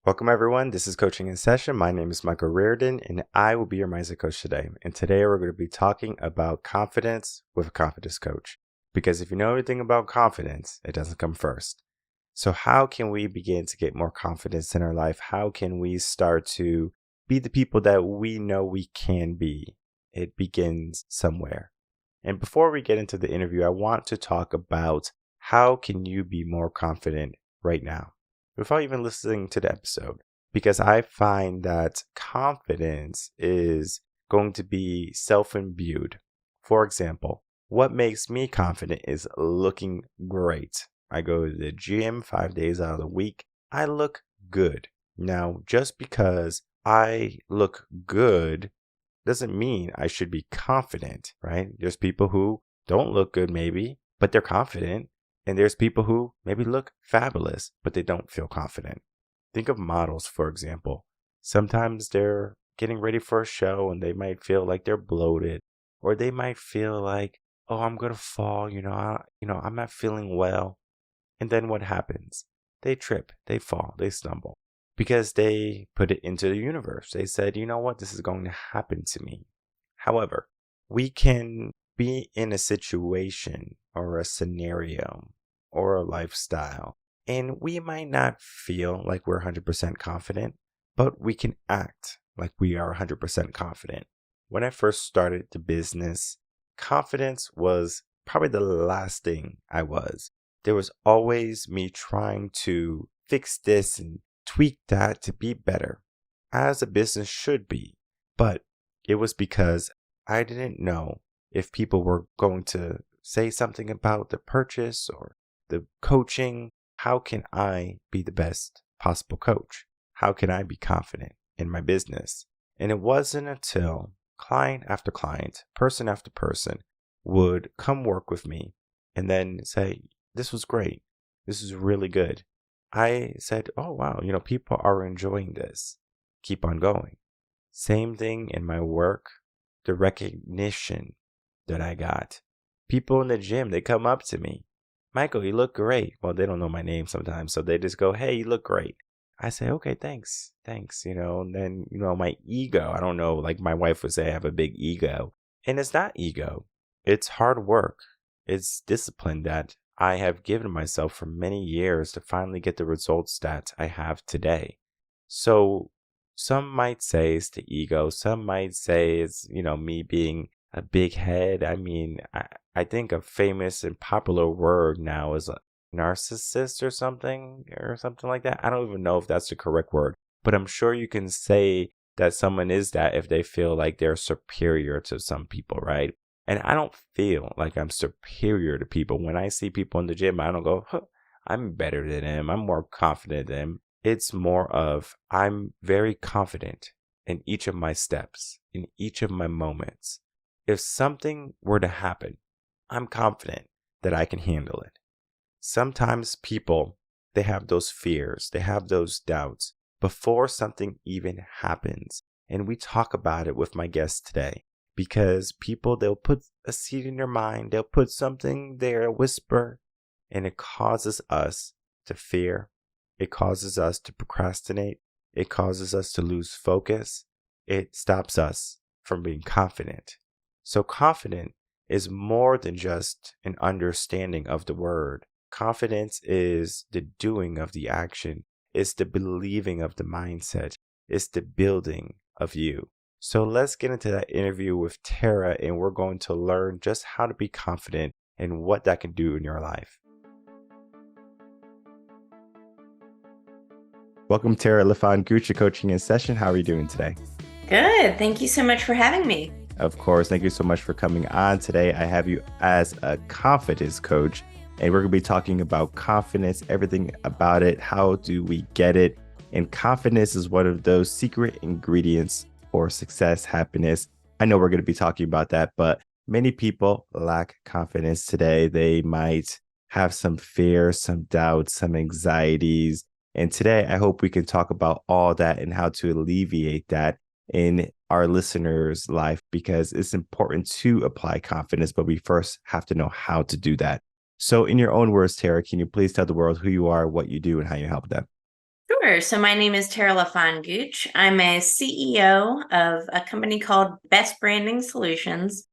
Welcome, everyone. This is Coaching in Session. My name is Michael Rearden, and I will be your mindset coach today. And today we're going to be talking about confidence with a confidence coach. Because if you know anything about confidence, it doesn't come first. So how can we begin to get more confidence in our life? How can we start to be the people that we know we can be? It begins somewhere. And before we get into the interview, I want to talk about how can you be more confident right now, without even listening to the episode, because I find that confidence is going to be self-imbued. For example, what makes me confident is looking great. I go to the gym 5 days out of the week. I look good. Now, just because I look good doesn't mean I should be confident, right? There's people who don't look good maybe, but they're confident. And there's people who maybe look fabulous, but they don't feel confident. Think of models, for example. Sometimes they're getting ready for a show and they might feel like they're bloated, or they might feel like, oh, I'm going to fall, I'm not feeling well. And then what happens? They trip, they fall, they stumble because they put it into the universe. They said, you know what, this is going to happen to me. However, we can be in a situation or a scenario or a lifestyle, and we might not feel like we're 100% confident, but we can act like we are 100% confident. When I first started the business, confidence was probably the last thing I was. There was always me trying to fix this and tweak that to be better, as a business should be. But it was because I didn't know if people were going to say something about the purchase or the coaching. How can I be the best possible coach? How can I be confident in my business? And it wasn't until client after client, person after person would come work with me and then say, this was great. This is really good. I said, oh, wow, people are enjoying this. Keep on going. Same thing in my work, the recognition that I got. People in the gym, they come up to me. Michael, you look great. Well, they don't know my name sometimes, so they just go, hey, you look great. I say, okay, thanks, and then, my ego, I don't know, like my wife would say, I have a big ego. And it's not ego. It's hard work. It's discipline that I have given myself for many years to finally get the results that I have today. So some might say it's the ego. Some might say it's, me being a big head. I mean, I think a famous and popular word now is a narcissist or something like that. I don't even know if that's the correct word, but I'm sure you can say that someone is that if they feel like they're superior to some people, right? And I don't feel like I'm superior to people. When I see people in the gym, I don't go, I'm better than them. I'm more confident than them. It's more of I'm very confident in each of my steps, in each of my moments. If something were to happen, I'm confident that I can handle it. Sometimes people, they have those fears, they have those doubts before something even happens. And we talk about it with my guest today. Because people, they'll put a seed in their mind, they'll put something there, a whisper, and it causes us to fear. It causes us to procrastinate. It causes us to lose focus. It stops us from being confident. So confident is more than just an understanding of the word. Confidence is the doing of the action. It's the believing of the mindset. It's the building of you. So let's get into that interview with Tara, and we're going to learn just how to be confident and what that can do in your life. Welcome, Tara LaFon Gooch, to Coaching in Session. How are you doing today? Good. Thank you so much for having me. Of course. Thank you so much for coming on today. I have you as a confidence coach, and we're going to be talking about confidence, everything about it. How do we get it? And confidence is one of those secret ingredients for success, happiness. I know we're going to be talking about that, but many people lack confidence today. They might have some fear, some doubts, some anxieties. And today, I hope we can talk about all that and how to alleviate that in our listeners' life, because it's important to apply confidence, but we first have to know how to do that. So in your own words, Tara, can you please tell the world who you are, what you do, and how you help them? Sure. So my name is LaFon Gooch. I'm a CEO of a company called Best Branding Solutions.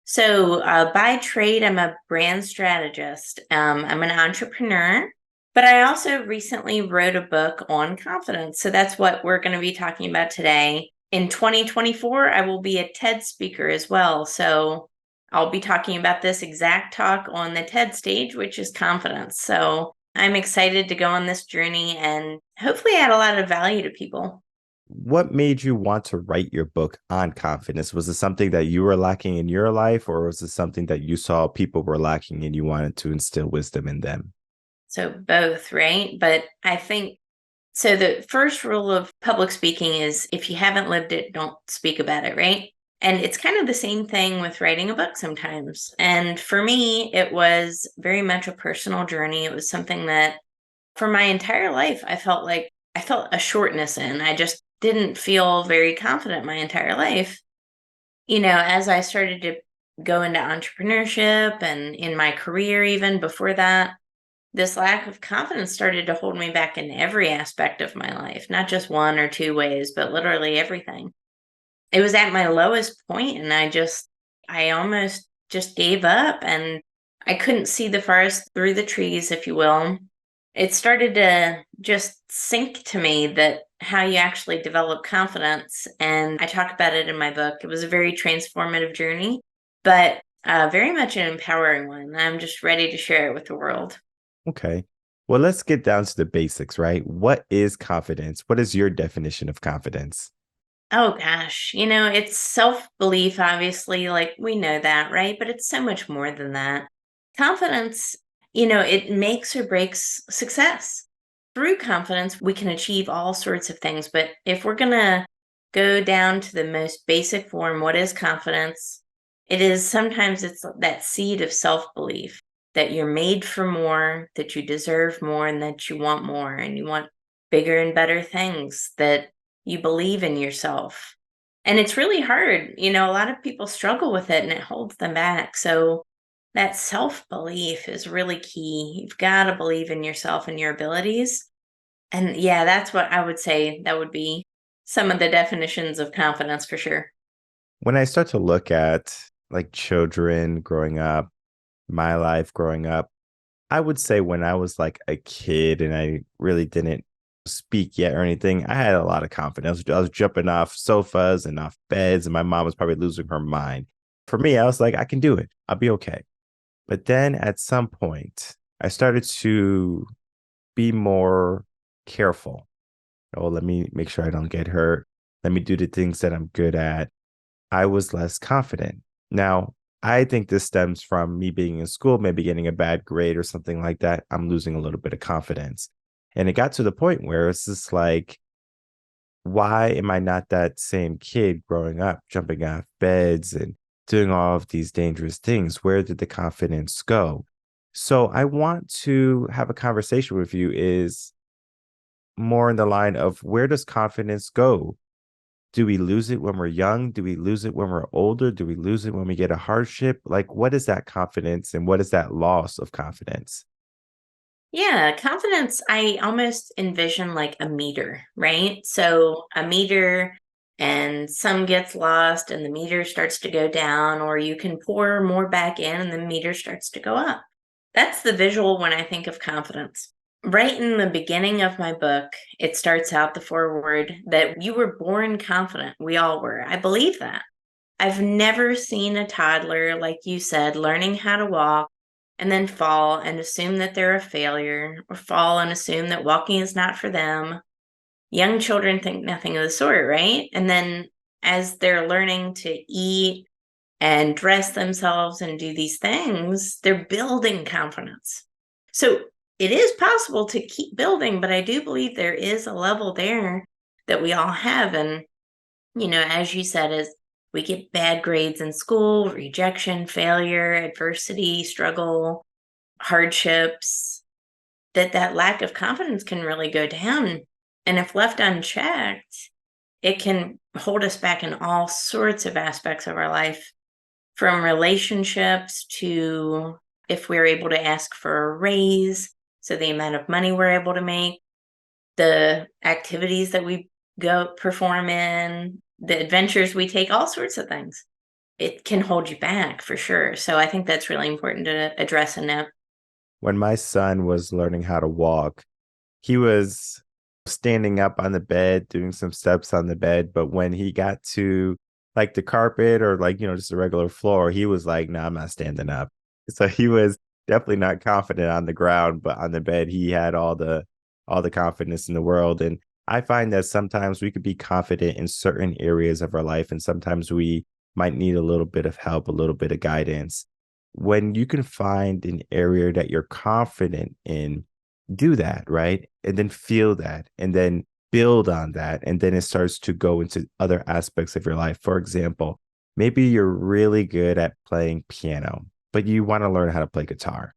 So by trade, I'm a brand strategist. I'm an entrepreneur, but I also recently wrote a book on confidence. So that's what we're going to be talking about today. In 2024, I will be a TED speaker as well. So I'll be talking about this exact talk on the TED stage, which is confidence. So I'm excited to go on this journey and hopefully add a lot of value to people. What made you want to write your book on confidence? Was it something that you were lacking in your life, or was it something that you saw people were lacking and you wanted to instill wisdom in them? So both, right? But I think so. The first rule of public speaking is if you haven't lived it, don't speak about it, right? And it's kind of the same thing with writing a book sometimes. And for me, it was very much a personal journey. It was something that for my entire life, I felt a shortness in. I just didn't feel very confident my entire life. As I started to go into entrepreneurship and in my career, even before that, this lack of confidence started to hold me back in every aspect of my life, not just one or two ways, but literally everything. It was at my lowest point, and I almost just gave up and I couldn't see the forest through the trees, if you will. It started to just sink to me that how you actually develop confidence. And I talk about it in my book. It was a very transformative journey, but very much an empowering one. I'm just ready to share it with the world. Okay. Well, let's get down to the basics, right? What is confidence? What is your definition of confidence? Oh gosh, it's self-belief, obviously, like we know that, right? But it's so much more than that. Confidence, it makes or breaks success. Through confidence, we can achieve all sorts of things. But if we're going to go down to the most basic form, what is confidence? Sometimes it's that seed of self-belief that you're made for more, that you deserve more, and that you want more, and you want bigger and better things, that you believe in yourself. And it's really hard. A lot of people struggle with it and it holds them back. So that self belief is really key. You've got to believe in yourself and your abilities. And yeah, that's what I would say that would be some of the definitions of confidence for sure. When I start to look at like children growing up, my life growing up, I would say when I was like a kid and I really didn't speak yet or anything, I had a lot of confidence. I was jumping off sofas and off beds, and my mom was probably losing her mind. For me, I was like, I can do it. I'll be okay. But then at some point, I started to be more careful. Oh, let me make sure I don't get hurt. Let me do the things that I'm good at. I was less confident. Now, I think this stems from me being in school, maybe getting a bad grade or something like that. I'm losing a little bit of confidence. And it got to the point where it's just like, why am I not that same kid growing up, jumping off beds and doing all of these dangerous things? Where did the confidence go? So I want to have a conversation with you is more in the line of where does confidence go? Do we lose it when we're young? Do we lose it when we're older? Do we lose it when we get a hardship? Like, what is that confidence and what is that loss of confidence? Yeah, confidence, I almost envision like a meter, right? So a meter and some gets lost and the meter starts to go down, or you can pour more back in and the meter starts to go up. That's the visual when I think of confidence. Right in the beginning of my book, it starts out the foreword that you were born confident. We all were. I believe that. I've never seen a toddler, like you said, learning how to walk and then fall and assume that they're a failure, or fall and assume that walking is not for them. Young children think nothing of the sort, right? And then as they're learning to eat and dress themselves and do these things, they're building confidence. So it is possible to keep building, but I do believe there is a level there that we all have. And as you said, as we get bad grades in school, rejection, failure, adversity, struggle, hardships, that lack of confidence can really go down. And if left unchecked, it can hold us back in all sorts of aspects of our life, from relationships to if we're able to ask for a raise, so the amount of money we're able to make, the activities that we go perform in, the adventures we take, all sorts of things. It can hold you back for sure. So I think that's really important to address and know. When my son was learning how to walk, he was standing up on the bed, doing some steps on the bed. But when he got to like the carpet or like, just a regular floor, he was like, no, I'm not standing up. So he was definitely not confident on the ground, but on the bed, he had all the confidence in the world. And I find that sometimes we could be confident in certain areas of our life, and sometimes we might need a little bit of help, a little bit of guidance. When you can find an area that you're confident in, do that, right? And then feel that and then build on that. And then it starts to go into other aspects of your life. For example, maybe you're really good at playing piano, but you want to learn how to play guitar.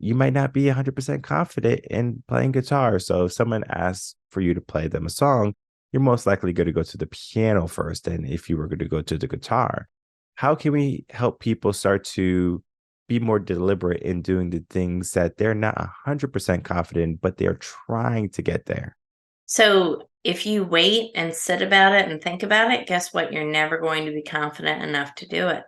You might not be 100% confident in playing guitar. So if someone asks for you to play them a song, you're most likely going to go to the piano first than if you were going to go to the guitar. How can we help people start to be more deliberate in doing the things that they're not 100% confident, but they're trying to get there? So if you wait and sit about it and think about it, guess what? You're never going to be confident enough to do it.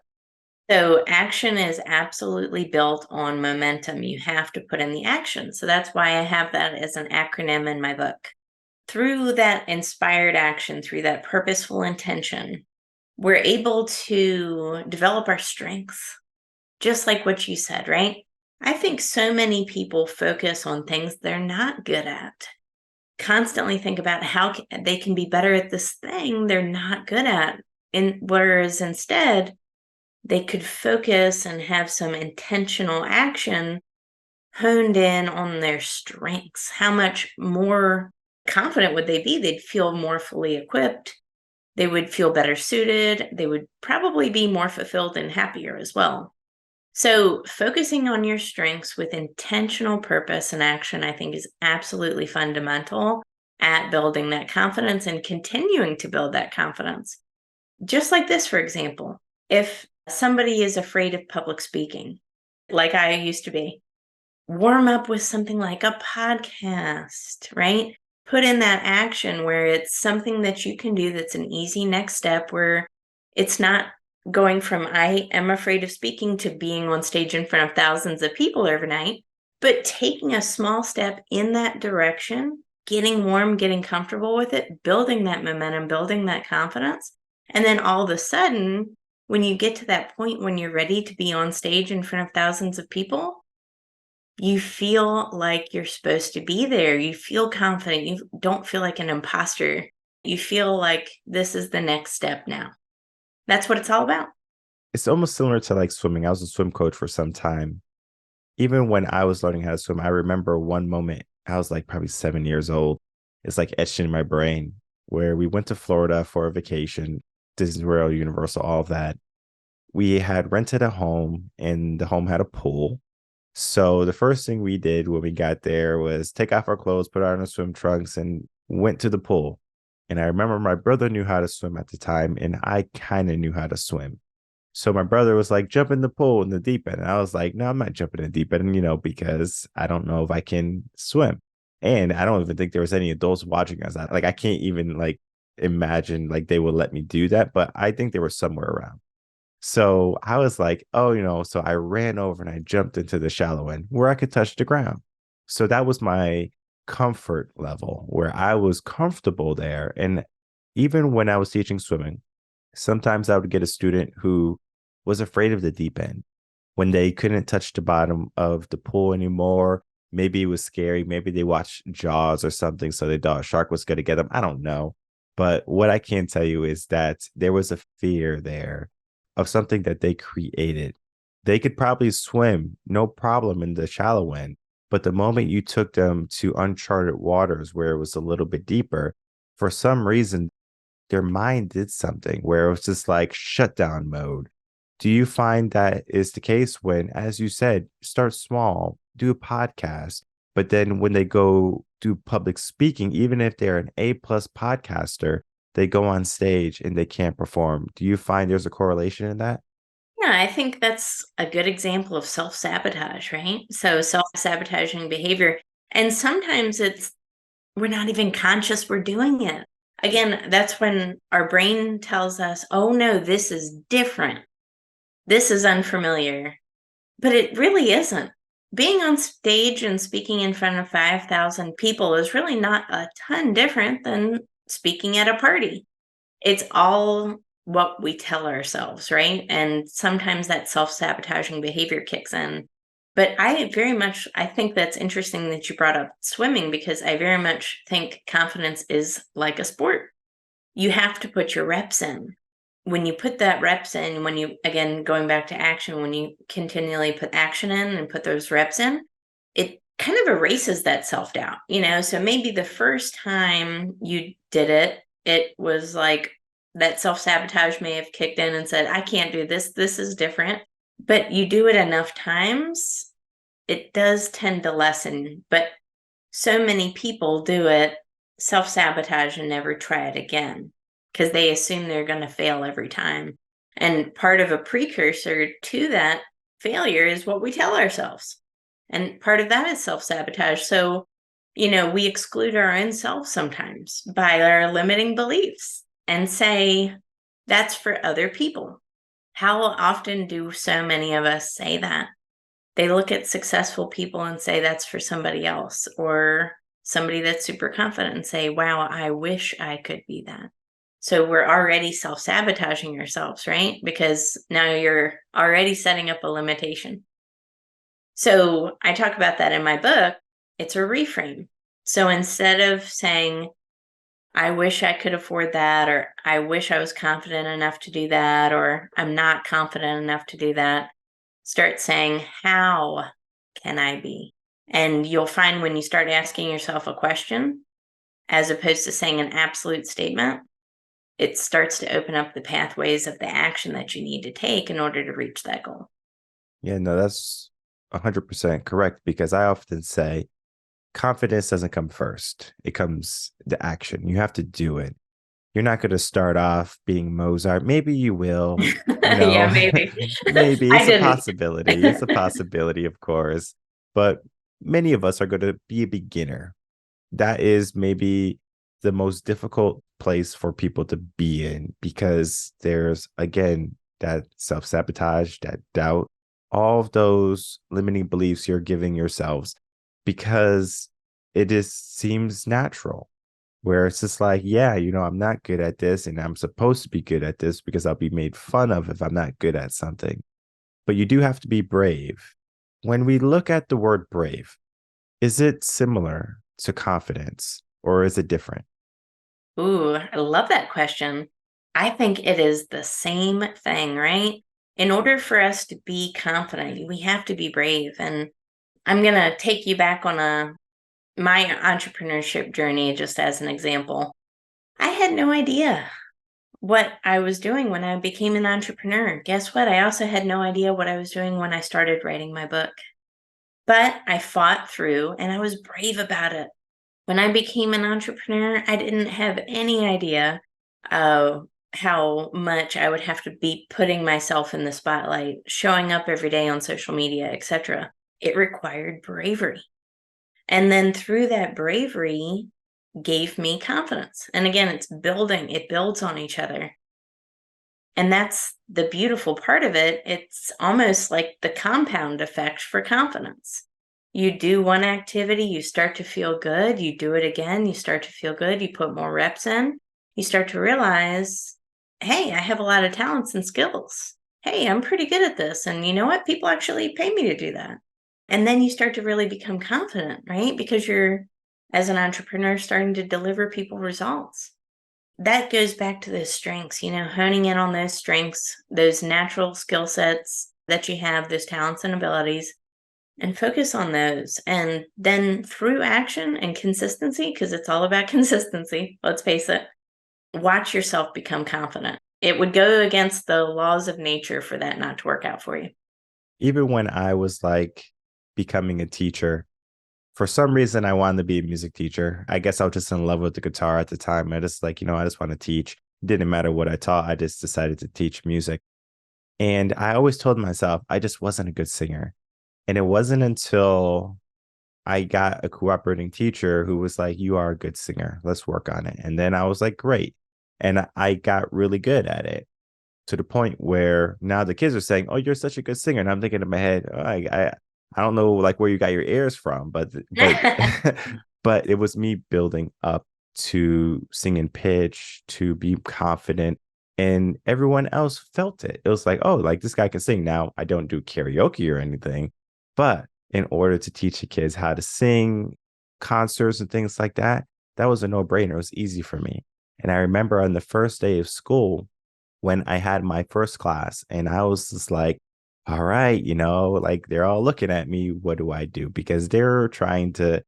So action is absolutely built on momentum. You have to put in the action. So that's why I have that as an acronym in my book. Through that inspired action, through that purposeful intention, we're able to develop our strengths, just like what you said, right? I think so many people focus on things they're not good at, constantly think about how they can be better at this thing they're not good at. And whereas instead, they could focus and have some intentional action honed in on their strengths. How much more confident would they be? They'd feel more fully equipped. They would feel better suited. They would probably be more fulfilled and happier as well. So, focusing on your strengths with intentional purpose and action, I think, is absolutely fundamental at building that confidence and continuing to build that confidence. Just like this, for example, if somebody is afraid of public speaking, like I used to be, warm up with something like a podcast, right? Put in that action where it's something that you can do that's an easy next step where it's not going from I am afraid of speaking to being on stage in front of thousands of people overnight, but taking a small step in that direction, getting warm, getting comfortable with it, building that momentum, building that confidence. And then all of a sudden, when you get to that point when you're ready to be on stage in front of thousands of people, you feel like you're supposed to be there. You feel confident. You don't feel like an imposter. You feel like this is the next step now. That's what it's all about. It's almost similar to like swimming. I was a swim coach for some time. Even when I was learning how to swim, I remember one moment, I was like probably 7 years old. It's like etched in my brain where we went to Florida for a vacation, Disney World, Universal, all of that. We had rented a home and the home had a pool. So the first thing we did when we got there was take off our clothes, put on our swim trunks, and went to the pool. And I remember my brother knew how to swim at the time, and I kind of knew how to swim. So my brother was like, jump in the pool in the deep end. And I was like, no, I'm not jumping in the deep end, because I don't know if I can swim. And I don't even think there was any adults watching us. I can't even like imagine like they would let me do that, but I think they were somewhere around. So I was like, oh, so I ran over and I jumped into the shallow end where I could touch the ground. So that was my comfort level where I was comfortable there. And even when I was teaching swimming, sometimes I would get a student who was afraid of the deep end when they couldn't touch the bottom of the pool anymore. Maybe it was scary. Maybe they watched Jaws or something, so they thought a shark was going to get them. I don't know. But what I can tell you is that there was a fear there of something that they created. They could probably swim, no problem, in the shallow end. But the moment you took them to uncharted waters where it was a little bit deeper, for some reason, their mind did something where it was just like shutdown mode. Do you find that is the case when, as you said, start small, do a podcast, but then when they go do public speaking, even if they're an A+ podcaster, they go on stage and they can't perform? Do you find there's a correlation in that? Yeah, I think that's a good example of self sabotage, right? So, self sabotaging behavior. And sometimes it's we're not even conscious we're doing it. Again, that's when our brain tells us, oh no, this is different. This is unfamiliar. But it really isn't. Being on stage and speaking in front of 5,000 people is really not a ton different than speaking at a party. It's all what we tell ourselves, right? And sometimes that self-sabotaging behavior kicks in. But I think that's interesting that you brought up swimming, because I very much think confidence is like a sport. You have to put your reps in. When you put that reps in, when you, again, going back to action, when you continually put action in and put those reps in, it kind of erases that self-doubt, So maybe the first time you did it, it was like that self-sabotage may have kicked in and said, I can't do this. This is different. But you do it enough times, it does tend to lessen. But so many people do it, self-sabotage, and never try it again because they assume they're going to fail every time. And part of a precursor to that failure is what we tell ourselves. And part of that is self-sabotage. So, we exclude our own self sometimes by our limiting beliefs and say, that's for other people. How often do so many of us say that? They look at successful people and say that's for somebody else, or somebody that's super confident and say, wow, I wish I could be that. So we're already self-sabotaging ourselves, right? Because now you're already setting up a limitation. So I talk about that in my book. It's a reframe. So instead of saying, I wish I could afford that, or I wish I was confident enough to do that, or I'm not confident enough to do that, start saying, how can I be? And you'll find when you start asking yourself a question, as opposed to saying an absolute statement, it starts to open up the pathways of the action that you need to take in order to reach that goal. Yeah, no, that's 100% correct, because I often say confidence doesn't come first. It comes the action. You have to do it. You're not going to start off being Mozart. Maybe you will, Yeah, maybe. maybe I it's a didn't. possibility. It's a possibility, of course. But many of us are going to be a beginner. That is maybe the most difficult place for people to be in, because there's, again, that self-sabotage, that doubt, all of those limiting beliefs you're giving yourselves, because it just seems natural, where it's just like, yeah, I'm not good at this, and I'm supposed to be good at this because I'll be made fun of if I'm not good at something. But you do have to be brave. When we look at the word brave, is it similar to confidence, or is it different? Ooh, I love that question. I think it is the same thing, right? In order for us to be confident, we have to be brave. And I'm going to take you back on my entrepreneurship journey just as an example. I had no idea what I was doing when I became an entrepreneur. Guess what? I also had no idea what I was doing when I started writing my book. But I fought through and I was brave about it. When I became an entrepreneur, I didn't have any idea how much I would have to be putting myself in the spotlight, showing up every day on social media, etc. It required bravery. And then through that bravery gave me confidence. And again, it builds on each other. And that's the beautiful part of it. It's almost like the compound effect for confidence. You do one activity, you start to feel good. You do it again, you start to feel good. You put more reps in. You start to realize, hey, I have a lot of talents and skills. Hey, I'm pretty good at this. And you know what? People actually pay me to do that. And then you start to really become confident, right? Because you're, as an entrepreneur, starting to deliver people results. That goes back to those strengths, honing in on those strengths, those natural skill sets that you have, those talents and abilities, and focus on those. And then through action and consistency, because it's all about consistency, let's face it, watch yourself become confident. It would go against the laws of nature for that not to work out for you. Even when I was like becoming a teacher, for some reason, I wanted to be a music teacher. I guess I was just in love with the guitar at the time. I just like, I just want to teach. It didn't matter what I taught. I just decided to teach music. And I always told myself I just wasn't a good singer. And it wasn't until I got a cooperating teacher who was like, "You are a good singer. Let's work on it." And then I was like, "Great." And I got really good at it to the point where now the kids are saying, "Oh, you're such a good singer." And I'm thinking in my head, oh, I don't know like where you got your ears from, but but it was me building up to sing in pitch, to be confident, and everyone else felt it. It was like, oh, like this guy can sing. Now I don't do karaoke or anything, but in order to teach the kids how to sing, concerts and things like that, that was a no-brainer. It was easy for me. And I remember on the first day of school, when I had my first class, and I was just like, all right, like they're all looking at me. What do I do? Because they're trying to,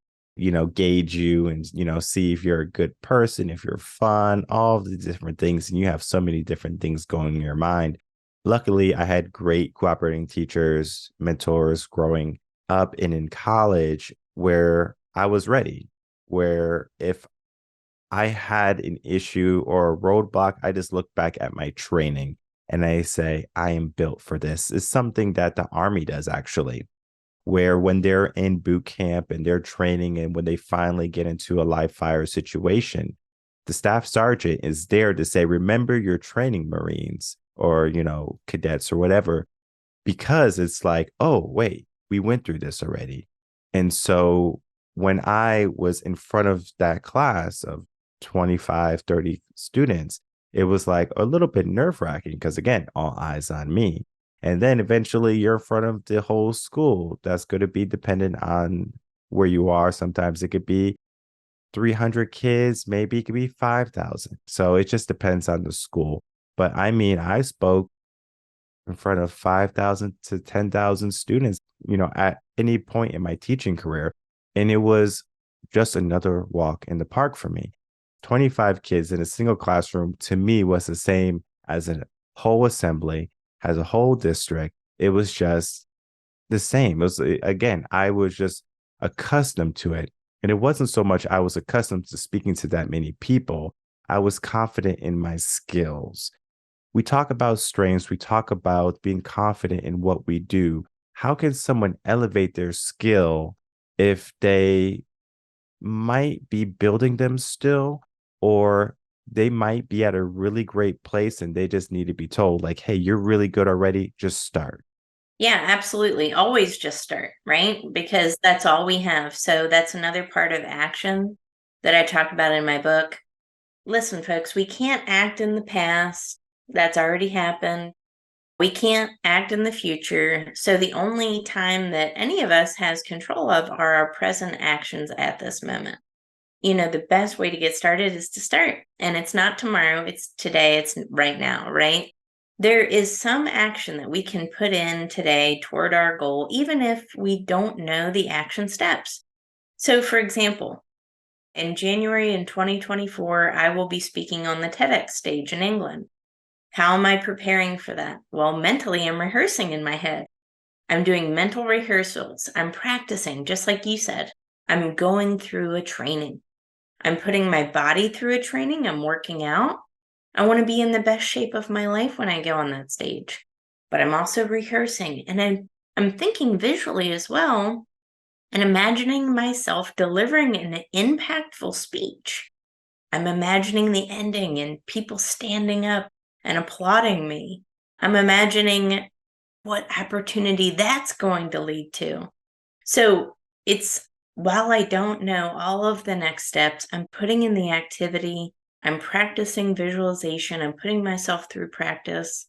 gauge you and, see if you're a good person, if you're fun, all of the different things. And you have so many different things going in your mind. Luckily, I had great cooperating teachers, mentors growing up and in college where I was ready, where if I had an issue or a roadblock, I just look back at my training and I say, I am built for this. It's something that the Army does actually, where when they're in boot camp and they're training and when they finally get into a live fire situation, the staff sergeant is there to say, remember your training Marines or, cadets or whatever, because it's like, oh, wait, we went through this already. And so when I was in front of that class of 25, 30 students, it was like a little bit nerve wracking because, again, all eyes on me. And then eventually you're in front of the whole school. That's going to be dependent on where you are. Sometimes it could be 300 kids, maybe it could be 5,000. So it just depends on the school. But I mean, I spoke in front of 5,000 to 10,000 students, at any point in my teaching career. And it was just another walk in the park for me. 25 kids in a single classroom to me was the same as a whole assembly, as a whole district. It was just the same. It was, again, I was just accustomed to it. And it wasn't so much I was accustomed to speaking to that many people. I was confident in my skills. We talk about strengths, we talk about being confident in what we do. How can someone elevate their skill if they might be building them still, or they might be at a really great place and they just need to be told, like, hey, you're really good already, just start. Yeah, absolutely. Always just start, right? Because that's all we have. So that's another part of action that I talk about in my book. Listen, folks, we can't act in the past. That's already happened. We can't act in the future. So the only time that any of us has control of are our present actions at this moment. The best way to get started is to start. And it's not tomorrow, it's today, it's right now, right? There is some action that we can put in today toward our goal, even if we don't know the action steps. So, for example, in January in 2024, I will be speaking on the TEDx stage in England. How am I preparing for that? Well, mentally, I'm rehearsing in my head. I'm doing mental rehearsals. I'm practicing, just like you said. I'm going through a training. I'm putting my body through a training. I'm working out. I want to be in the best shape of my life when I go on that stage. But I'm also rehearsing and I'm thinking visually as well and imagining myself delivering an impactful speech. I'm imagining the ending and people standing up and applauding me. I'm imagining what opportunity that's going to lead to. So it's, while I don't know all of the next steps, I'm putting in the activity, I'm practicing visualization, I'm putting myself through practice,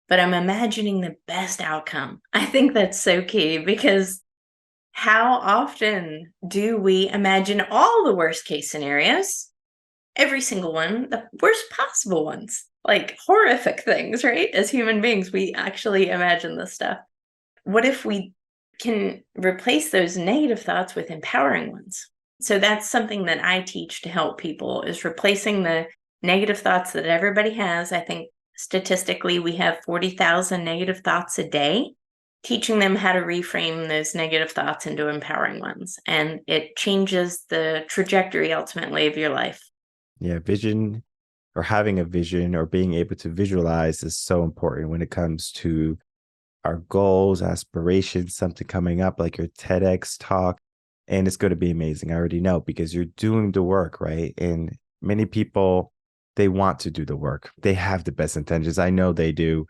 but I'm imagining the best outcome. I think that's so key because how often do we imagine all the worst case scenarios? Every single one, the worst possible ones, like horrific things, right? As human beings, we actually imagine this stuff. What if we can replace those negative thoughts with empowering ones? So that's something that I teach to help people, is replacing the negative thoughts that everybody has. I think statistically we have 40,000 negative thoughts a day, teaching them how to reframe those negative thoughts into empowering ones. And it changes the trajectory ultimately of your life. Yeah, vision or having a vision or being able to visualize is so important when it comes to our goals, aspirations, something coming up like your TEDx talk. and it's going to be amazing. I already know because you're doing the work, right? And many people, they want to do the work. They have the best intentions. I know they do,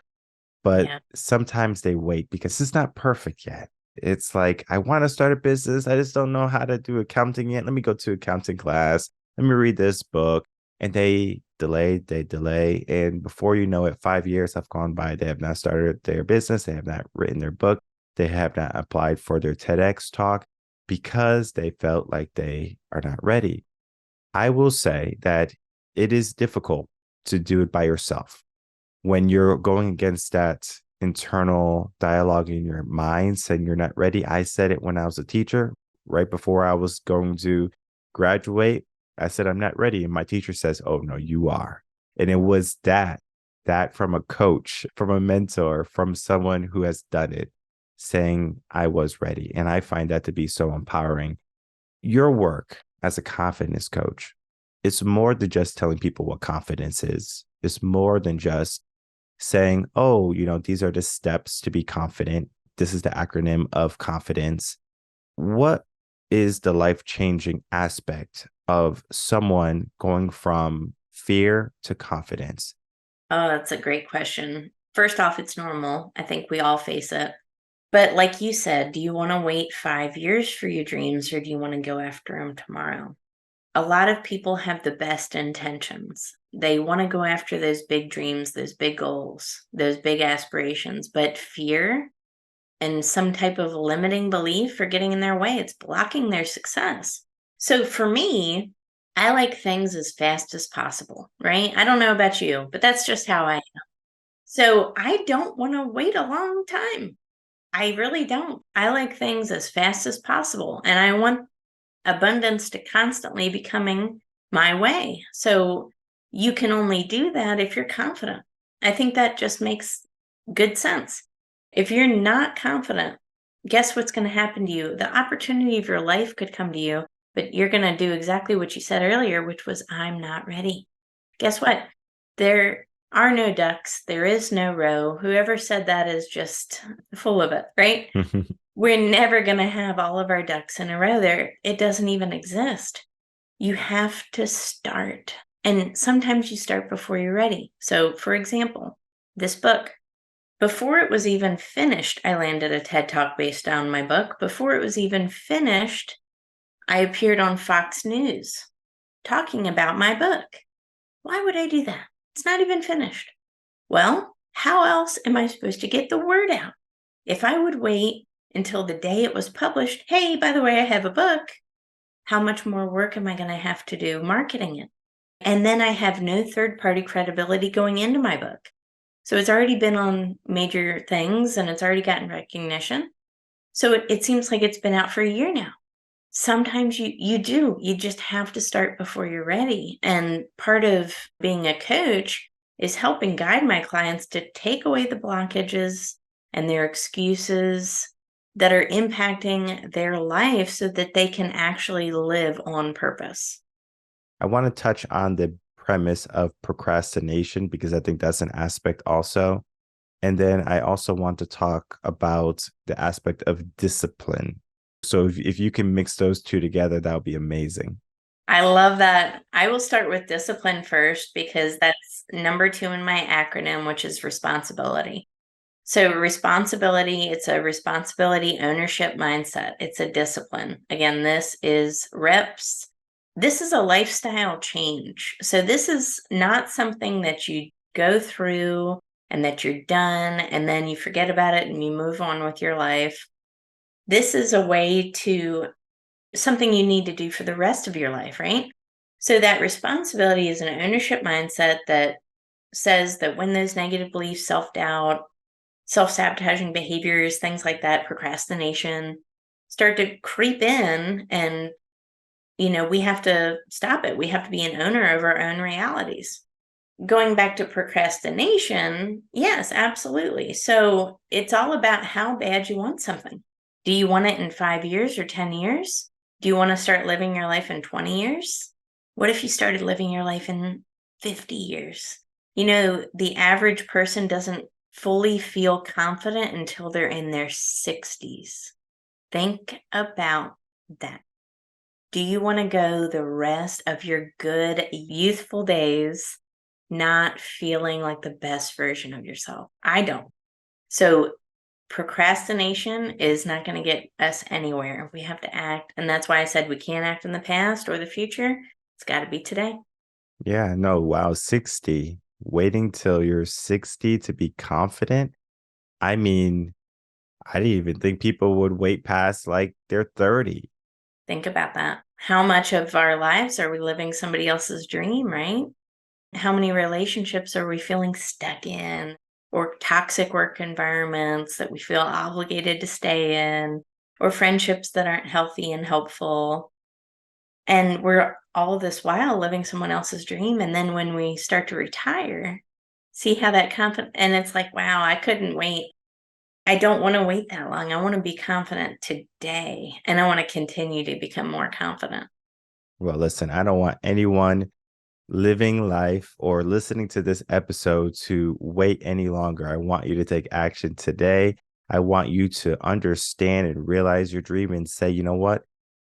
but Yeah. sometimes they wait because it's not perfect yet. It's like, I want to start a business. I just don't know how to do accounting yet. Let me go to accounting class. Let me read this book. And they delay. And before you know it, 5 years have gone by. They have not started their business. They have not written their book. They have not applied for their TEDx talk because they felt like they are not ready. I will say that it is difficult to do it by yourself when you're going against that internal dialogue in your mind saying you're not ready. I said it when I was a teacher, right before I was going to graduate. I said, I'm not ready. And my teacher says, oh, no, you are. And it was that from a coach, from a mentor, from someone who has done it, saying I was ready. And I find that to be so empowering. Your work as a confidence coach, it's more than just telling people what confidence is. It's more than just saying, oh, these are the steps to be confident. This is the acronym of confidence. What is the life-changing aspect of someone going from fear to confidence? Oh, that's a great question. First off, it's normal. I think we all face it. But like you said, do you want to wait 5 years for your dreams or do you want to go after them tomorrow? A lot of people have the best intentions. They want to go after those big dreams, those big goals, those big aspirations, but fear and some type of limiting belief are getting in their way. It's blocking their success. So for me, I like things as fast as possible, right? I don't know about you, but that's just how I am. So I don't want to wait a long time. I really don't. I like things as fast as possible, and I want abundance to constantly be coming my way. So you can only do that if you're confident. I think that just makes good sense. If you're not confident, guess what's going to happen to you? The opportunity of your life could come to you, but you're going to do exactly what you said earlier, which was, I'm not ready. Guess what? There are no ducks. There is no row. Whoever said that is just full of it, right? We're never going to have all of our ducks in a row there. It doesn't even exist. You have to start. And sometimes you start before you're ready. So, for example, this book, before it was even finished, I landed a TED Talk based on my book. Before it was even finished, I appeared on Fox News talking about my book. Why would I do that? It's not even finished. Well, how else am I supposed to get the word out? If I would wait until the day it was published, hey, by the way, I have a book, how much more work am I going to have to do marketing it? And then I have no third-party credibility going into my book. So it's already been on major things and it's already gotten recognition. So it seems like it's been out for a year now. Sometimes you just have to start before you're ready. And part of being a coach is helping guide my clients to take away the blockages and their excuses that are impacting their life so that they can actually live on purpose. I want to touch on the premise of procrastination because I think that's an aspect also. And then I also want to talk about the aspect of discipline. So if you can mix those two together, that would be amazing. I love that. I will start with discipline first because that's number 2 in my acronym, which is responsibility. So responsibility, it's a responsibility ownership mindset. It's a discipline. Again, this is reps. This is a lifestyle change. So this is not something that you go through and that you're done and then you forget about it and you move on with your life. This is a way to something you need to do for the rest of your life, right? So that responsibility is an ownership mindset that says that when those negative beliefs, self-doubt, self-sabotaging behaviors, things like that, procrastination, start to creep in and, we have to stop it. We have to be an owner of our own realities. Going back to procrastination, yes, absolutely. So it's all about how bad you want something. Do you want it in 5 years or 10 years? Do you want to start living your life in 20 years? What if you started living your life in 50 years? The average person doesn't fully feel confident until they're in their 60s. Think about that. Do you want to go the rest of your good youthful days not feeling like the best version of yourself? I don't. So procrastination is not going to get us anywhere. We have to act. And that's why I said we can't act in the past or the future. It's got to be today. Yeah, no, wow, 60. Waiting till you're 60 to be confident. I mean, I didn't even think people would wait past like they're 30. Think about that. How much of our lives are we living somebody else's dream, right? How many relationships are we feeling stuck in, or toxic work environments that we feel obligated to stay in, or friendships that aren't healthy and helpful? And we're all this while living someone else's dream. And then when we start to retire, see how that confident, and it's like, wow, I couldn't wait. I don't want to wait that long. I want to be confident today, and I want to continue to become more confident. Well, listen, I don't want anyone living life or listening to this episode to wait any longer. I want you to take action today. I want you to understand and realize your dream and say, you know what?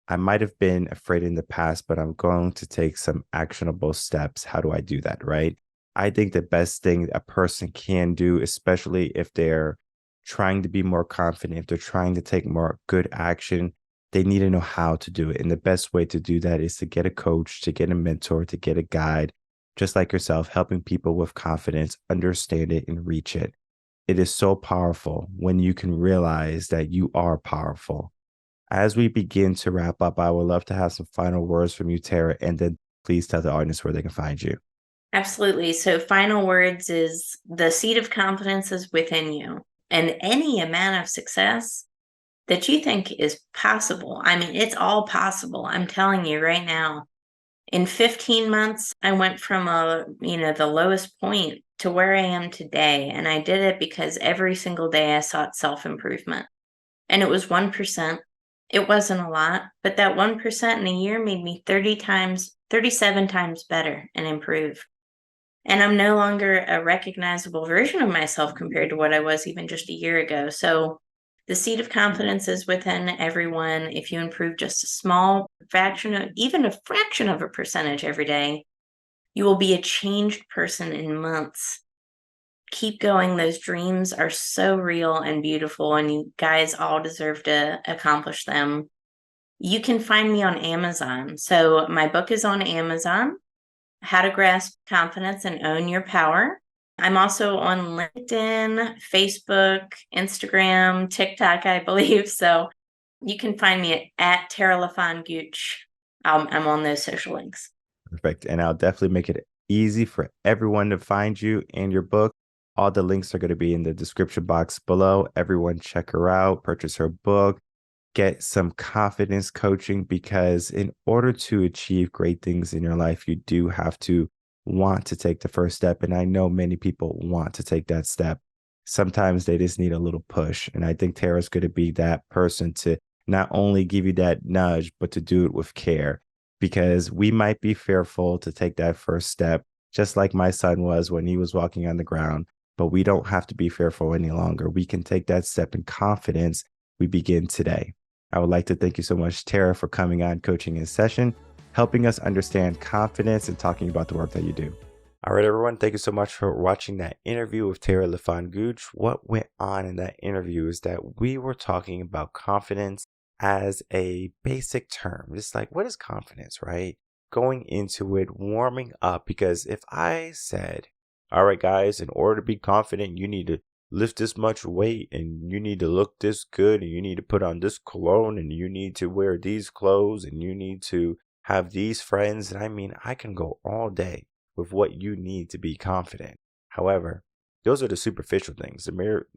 I might have been afraid in the past, but I'm going to take some actionable steps. How do I do that? Right. I think the best thing a person can do, especially if they're trying to be more confident, if they're trying to take more good action, they need to know how to do it. And the best way to do that is to get a coach, to get a mentor, to get a guide, just like yourself, helping people with confidence understand it and reach it. It is so powerful when you can realize that you are powerful. As we begin to wrap up, I would love to have some final words from you, Tara, and then please tell the audience where they can find you. Absolutely. So, final words is the seed of confidence is within you, and any amount of success that you think is possible. I mean, it's all possible. I'm telling you right now. In 15 months, I went from the lowest point to where I am today. And I did it because every single day I sought self-improvement. And it was 1%. It wasn't a lot, but that 1% in a year made me 37 times better and improved. And I'm no longer a recognizable version of myself compared to what I was even just a year ago. So the seed of confidence is within everyone. If you improve just a small fraction, even a fraction of a percentage every day, you will be a changed person in months. Keep going. Those dreams are so real and beautiful, and you guys all deserve to accomplish them. You can find me on Amazon. So my book is on Amazon. How to Grasp Confidence and Own Your Power. I'm also on LinkedIn, Facebook, Instagram, TikTok, I believe. So you can find me at Tara LaFon Gooch. I'm on those social links. Perfect. And I'll definitely make it easy for everyone to find you and your book. All the links are going to be in the description box below. Everyone check her out, purchase her book, get some confidence coaching, because in order to achieve great things in your life, you do have to want to take the first step. And I know many people want to take that step. Sometimes they just need a little push. And I think Tara's going to be that person to not only give you that nudge, but to do it with care, because we might be fearful to take that first step, just like my son was when he was walking on the ground. But we don't have to be fearful any longer. We can take that step in confidence. We begin today. I would like to thank you so much, Tara, for coming on Coaching in Session, helping us understand confidence and talking about the work that you do. All right, everyone. Thank you so much for watching that interview with Tara LaFon Gooch. What went on in that interview is that we were talking about confidence as a basic term. Just like, what is confidence, right? Going into it, warming up, because if I said, all right, guys, in order to be confident, you need to lift this much weight, and you need to look this good, and you need to put on this cologne, and you need to wear these clothes, and you need to have these friends. And I mean, I can go all day with what you need to be confident. However, those are the superficial things.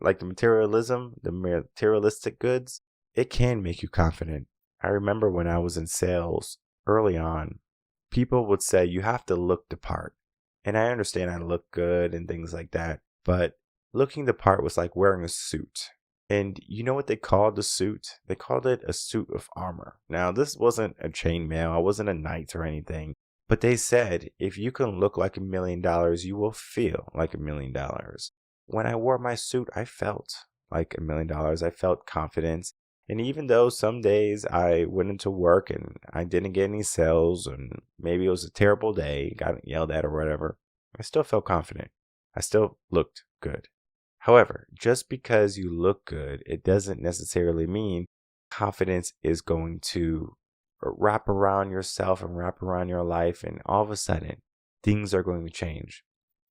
Like the materialistic goods, it can make you confident. I remember when I was in sales early on, people would say you have to look the part. And I understand I look good and things like that, but looking the part was like wearing a suit. And you know what they called the suit? They called it a suit of armor. Now, this wasn't a chainmail. I wasn't a knight or anything. But they said, if you can look like $1 million, you will feel like $1 million. When I wore my suit, I felt like $1 million. I felt confidence. And even though some days I went into work and I didn't get any sales, and maybe it was a terrible day, got yelled at or whatever, I still felt confident. I still looked good. However, just because you look good, it doesn't necessarily mean confidence is going to wrap around yourself and wrap around your life, and all of a sudden, things are going to change.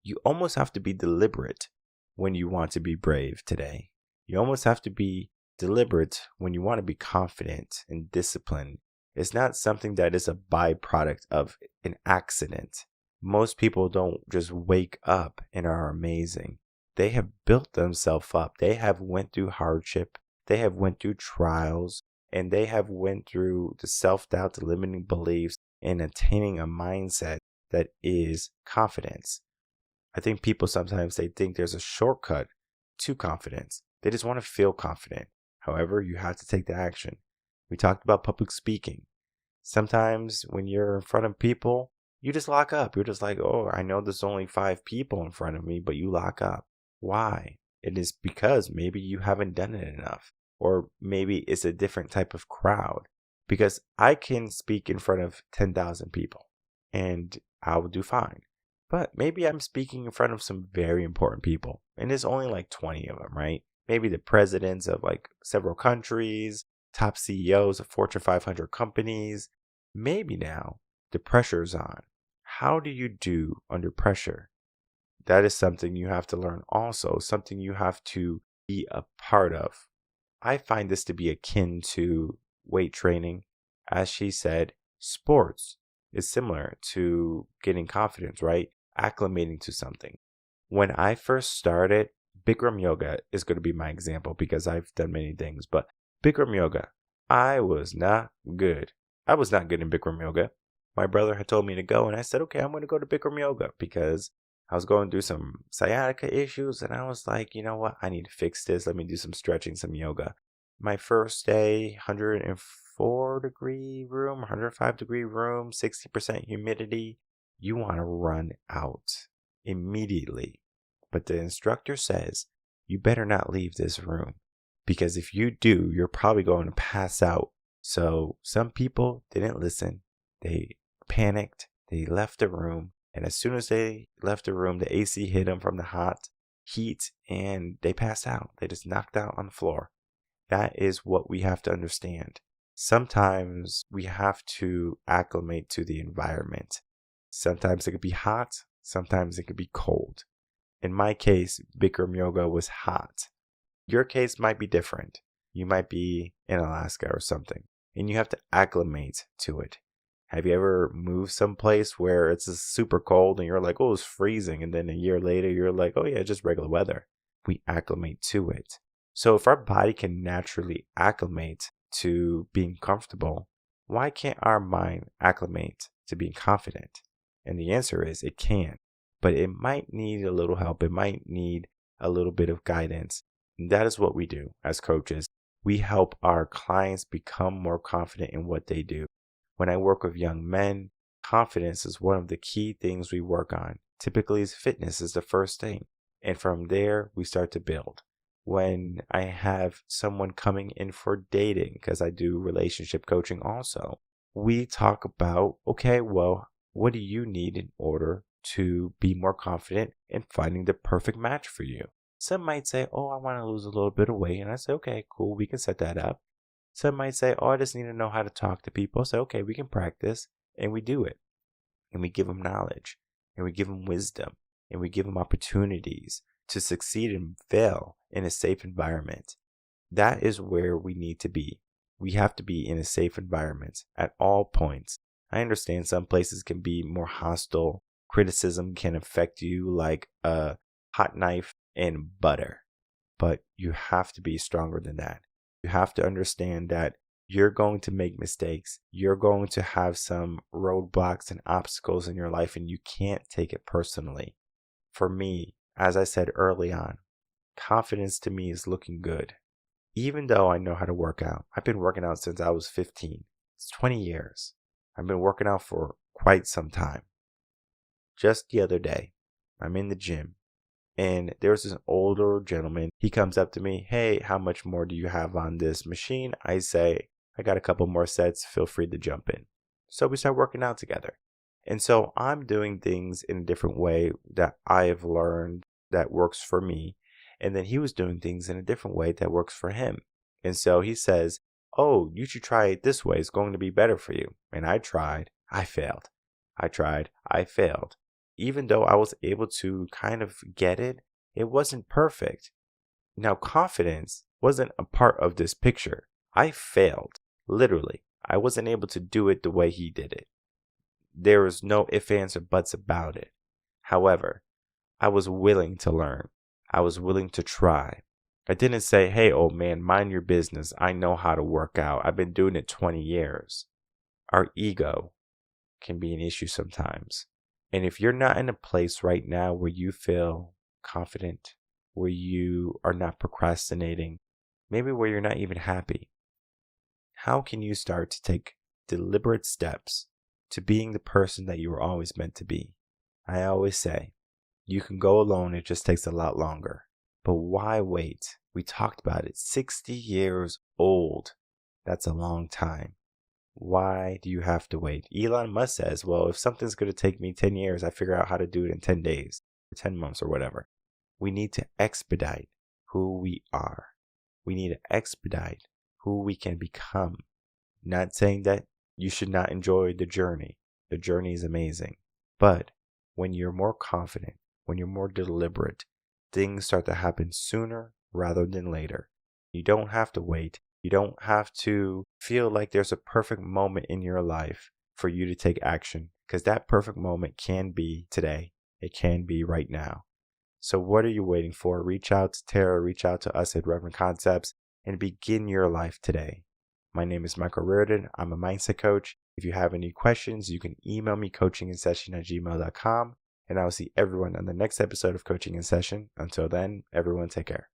You almost have to be deliberate when you want to be brave today. You almost have to be deliberate when you want to be confident and disciplined. It's not something that is a byproduct of an accident. Most people don't just wake up and are amazing. They have built themselves up. They have went through hardship. They have went through trials, and they have went through the self-doubt, the limiting beliefs, and attaining a mindset that is confidence. I think people sometimes they think there's a shortcut to confidence. They just want to feel confident. However, you have to take the action. We talked about public speaking. Sometimes when you're in front of people, you just lock up. You're just like, oh, I know there's only 5 people in front of me, but you lock up. Why? It is because maybe you haven't done it enough, or maybe it's a different type of crowd. Because I can speak in front of 10,000 people and I will do fine. But maybe I'm speaking in front of some very important people, and there's only like 20 of them, right? Maybe the presidents of like several countries, top CEOs of Fortune 500 companies. Maybe now the pressure's on. How do you do under pressure? That is something you have to learn also, something you have to be a part of. I find this to be akin to weight training. As she said, sports is similar to getting confidence, right? Acclimating to something. When I first started, Bikram yoga is going to be my example because I've done many things, but Bikram yoga, I was not good. I was not good in Bikram yoga. My brother had told me to go, and I said, okay, I'm going to go to Bikram yoga because I was going through some sciatica issues, and I was like, you know what? I need to fix this. Let me do some stretching, some yoga. My first day, 104-degree room, 105-degree room, 60% humidity. You want to run out immediately. But the instructor says, you better not leave this room, because if you do, you're probably going to pass out. So some people didn't listen. They panicked. They left the room. And as soon as they left the room, the AC hit them from the hot heat and they passed out. They just knocked out on the floor. That is what we have to understand. Sometimes we have to acclimate to the environment. Sometimes it could be hot. Sometimes it could be cold. In my case, Bikram yoga was hot. Your case might be different. You might be in Alaska or something, and you have to acclimate to it. Have you ever moved someplace where it's super cold and you're like, oh, it's freezing, and then a year later you're like, oh yeah, just regular weather? We acclimate to it. So if our body can naturally acclimate to being comfortable, why can't our mind acclimate to being confident? And the answer is it can, but it might need a little help. It might need a little bit of guidance. And that is what we do as coaches. We help our clients become more confident in what they do. When I work with young men, confidence is one of the key things we work on. Typically, fitness is the first thing. And from there, we start to build. When I have someone coming in for dating, because I do relationship coaching also, we talk about, okay, well, what do you need in order to be more confident in finding the perfect match for you? Some might say, oh, I want to lose a little bit of weight. And I say, okay, cool, we can set that up. Some might say, oh, I just need to know how to talk to people. So, okay, we can practice. And we do it. And we give them knowledge. And we give them wisdom. And we give them opportunities to succeed and fail in a safe environment. That is where we need to be. We have to be in a safe environment at all points. I understand some places can be more hostile. Criticism can affect you like a hot knife in butter. But you have to be stronger than that. You have to understand that you're going to make mistakes. You're going to have some roadblocks and obstacles in your life, and you can't take it personally. For me, as I said early on, confidence to me is looking good. Even though I know how to work out, I've been working out since I was 15. It's 20 years. I've been working out for quite some time. Just the other day, I'm in the gym. And there was this older gentleman. He comes up to me, hey, how much more do you have on this machine? I say, I got a couple more sets. Feel free to jump in. So we start working out together. And so I'm doing things in a different way that I have learned that works for me. And then he was doing things in a different way that works for him. And so he says, oh, you should try it this way. It's going to be better for you. And I tried. I failed. I tried. I failed. Even though I was able to kind of get it, it wasn't perfect. Now, confidence wasn't a part of this picture. I failed. Literally. I wasn't able to do it the way he did it. There was no ifs, ands, or buts about it. However, I was willing to learn. I was willing to try. I didn't say, hey, old man, mind your business. I know how to work out. I've been doing it 20 years. Our ego can be an issue sometimes. And if you're not in a place right now where you feel confident, where you are not procrastinating, maybe where you're not even happy, how can you start to take deliberate steps to being the person that you were always meant to be? I always say, you can go alone, it just takes a lot longer. But why wait? We talked about it. 60 years old. That's a long time. Why do you have to wait? Elon Musk says, well, if something's going to take me 10 years, I figure out how to do it in 10 days, or 10 months, or whatever. We need to expedite who we are. We need to expedite who we can become. Not saying that you should not enjoy the journey. The journey is amazing. But when you're more confident, when you're more deliberate, things start to happen sooner rather than later. You don't have to wait. You don't have to feel like there's a perfect moment in your life for you to take action, because that perfect moment can be today. It can be right now. So what are you waiting for? Reach out to Tara, reach out to us at Reverend Concepts, and begin your life today. My name is Michael Rearden. I'm a mindset coach. If you have any questions, you can email me coachinginsession@gmail.com, and I will see everyone on the next episode of Coaching in Session. Until then, everyone take care.